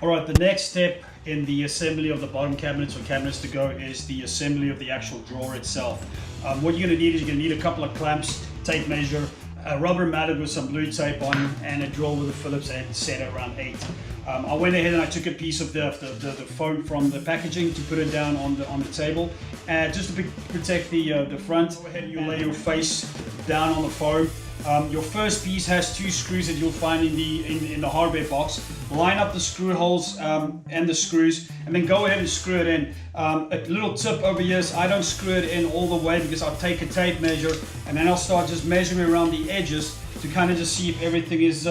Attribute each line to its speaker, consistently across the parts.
Speaker 1: Alright, the next step in the assembly of the bottom cabinets or cabinets to go is the assembly of the actual drawer itself. What you're going to need is you're going to need a couple of clamps, tape measure, a rubber mallet with some blue tape on, and a drill with a Phillips head set at around 8. I went ahead and I took a piece of the foam from the packaging to put it down on the table, just to protect the front. Go ahead and you lay your face down on the foam. Your first piece has 2 screws that you'll find in the hardware box. Line up the screw holes and the screws, and then go ahead and screw it in. A little tip over here is I don't screw it in all the way, because I'll take a tape measure and then I'll start just measuring around the edges to kind of just see if everything is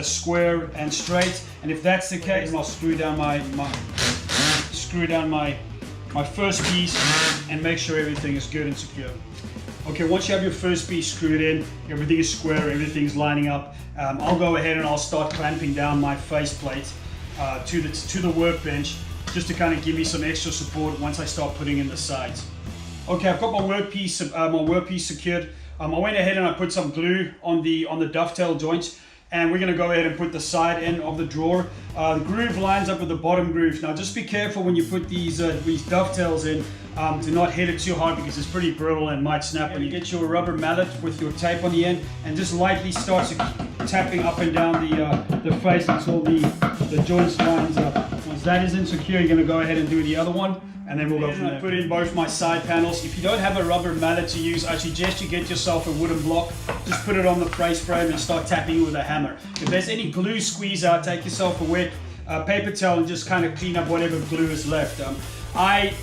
Speaker 1: square and straight. And if that's the case, I'll screw down my first piece and make sure everything is good and secure. Okay, once you have your first piece screwed in, everything is square, everything's lining up, I'll go ahead and I'll start clamping down my faceplate to the workbench, just to kind of give me some extra support once I start putting in the sides. Okay, I've got my workpiece secured. I went ahead and I put some glue on the dovetail joints, and we're going to go ahead and put the side end of the drawer. The groove lines up with the bottom groove. Now just be careful when you put these dovetails in, to not hit it too hard, because it's pretty brittle and might snap. When you get your rubber mallet with your tape on the end, and just lightly start tapping up and down the face until the joints lines up. Once that is insecure, you're going to go ahead and do the other one, and then we'll go from there. I put in both my side panels. If you don't have a rubber mallet to use, I suggest you get yourself a wooden block. Just put it on the face frame and start tapping it with a hammer. If there's any glue squeeze out, take yourself a wet paper towel and just kind of clean up whatever glue is left. I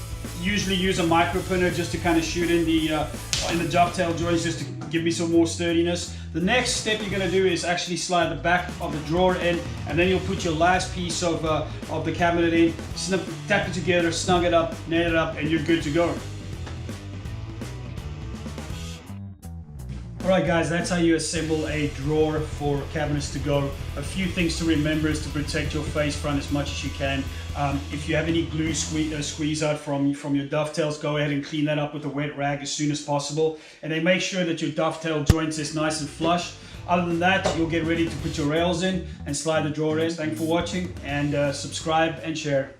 Speaker 1: usually use a micro pinner just to kind of shoot in the dovetail joints, just to give me some more sturdiness. The next step you're going to do is actually slide the back of the drawer in, and then you'll put your last piece of the cabinet in, tap it together, snug it up, nail it up, and you're good to go. Alright guys, that's how you assemble a drawer for cabinets to go. A few things to remember is to protect your face front as much as you can. If you have any glue squeeze out from your dovetails, go ahead and clean that up with a wet rag as soon as possible. And then make sure that your dovetail joints is nice and flush. Other than that, you'll get ready to put your rails in and slide the drawer in. Thanks for watching, and subscribe and share.